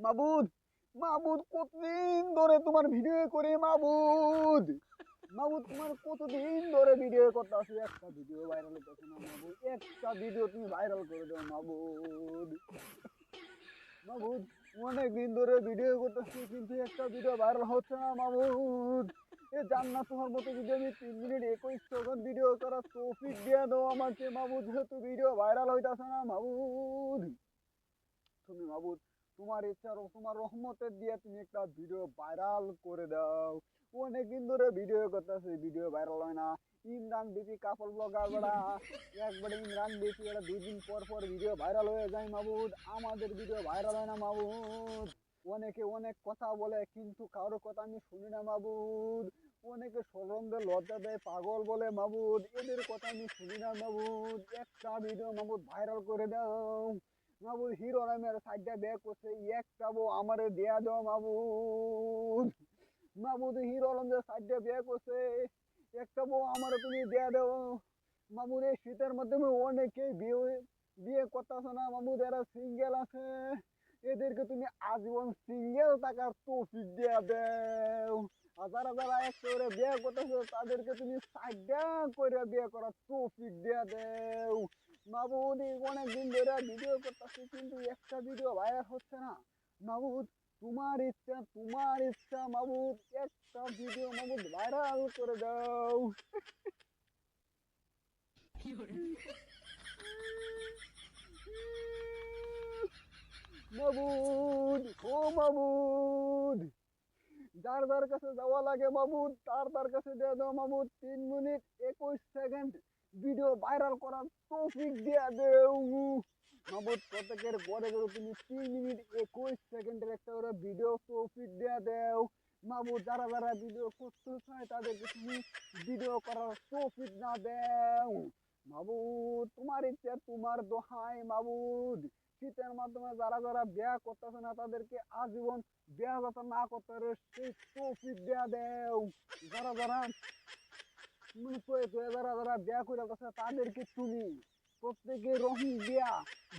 মাবুদ, মাবুদ কতদিন ধরে তোমার ভিডিও করে মাবুদ। মাবুদ তোমার কতদিন ধরে ভিডিও করতেছি, একটা ভিডিও ভাইরাল হইতেছে না মাবুদ। একটা ভিডিও তুমি ভাইরাল করে দাও মাবুদ। মাবুদ অনেক দিন ধরে ভিডিও করতেছি কিন্তু একটা ভিডিও ভাইরাল হচ্ছে না মাবুদ। এ জান্নাত তোমার মতো যদি আমি 3 মিনিট 21 সেকেন্ড ভিডিও করার তৌফিক দিয়ে দাও আমাকে মাবুদ, যেহেতু ভিডিও ভাইরাল হইতেছে না মাবুদ। তুমি মাবুদ তোমার ইচ্ছা তোমার রহমতের দিয়ে তুমি একটা ভিডিও ভাইরাল করে দাও। অনেকদিন ধরে ভিডিও করতেছে, ভিডিও ভাইরাল হয় না। ইমরান বিপি কাপল ব্লগার বেড়া, একবারে ইমরান বিপি এটা 2 দিন পর পর ভিডিও ভাইরাল হয়ে যায় মাবুদ, আমাদের ভিডিও ভাইরাল হয় না মাবুদ। অনেকে অনেক কথা বলে কিন্তু কারোর কথা আমি শুনি না মাবুদ। অনেকে সরঞ্জে লজ্জা দেয় পাগল বলে মাবুদ, এদের কথা আমি শুনি না মাবুদ। একটা ভিডিও মাবুদ ভাইরাল করে দাও মাবুদ। হিরো আলমের সাইডটা ব্যাক করছে, একটাবো আমারে দেয়া দাও মাবুদ। মাবুদ হিরো আলমের সাইডটা ব্যাক করছে, একটাবো আমারে তুমি দেয়া দাও মাবুদ। এই শীতের মাধ্যমে অনেকেই বিয়ে করতেছে না মাবুদ, এরা সিঙ্গেল আছে, এদেরকে তুমি আজীবন সিঙ্গেল থাকার তৌফিক দেয়া দাও। আর যারা যারা একেবারে বিয়ে করতেছে তাদেরকে তুমি সাইডটা করে বিয়ে করার তৌফিক দেয়া দাও মাবুদ। অনেকদিন ধরে ভিডিও করতেছি কিন্তু একটা ভিডিও ভাইরাল হচ্ছে না মাবুদ। তোমার ইচ্ছা মাবুদ, একটা ভিডিও মাবুদ ভাইরাল করে দাও মাবুদ। ও মাবুদ, যার যার কাছে যাওয়া লাগে মাবুদ তার কাছে দিয়ে দাও মাবুদ। 3 মিনিট 21 সেকেন্ড ভিডিও ভাইরাল করার তৌফিক দিয়ে দেও মাবুদ। প্রত্যেকের ঘরে ঘরে তুমি 3 মিনিট 21 সেকেন্ডের একটা করে ভিডিও তৌফিক দিয়ে দেও মাবুদ। যারা যারা ভিডিও করতে চায় তাদেরকে তুমি ভিডিও করার তৌফিক না দেও মাবুদ। তোমার ইচ্ছা তোমার দোহাই মাবুদ। শীতের মাধ্যমে যারা যারা বিয়া করতেছে না তাদেরকে আজীবন বিয়া যাতে না করতে পারে সেই তৌফিক দেয়া দেও। যারা যারা যারা যারা বিয়া করে তাদেরকে তুমি প্রত্যেকে রহিম বিয়া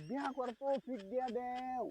বিয়া করার তৌফিক দেয়া দেও।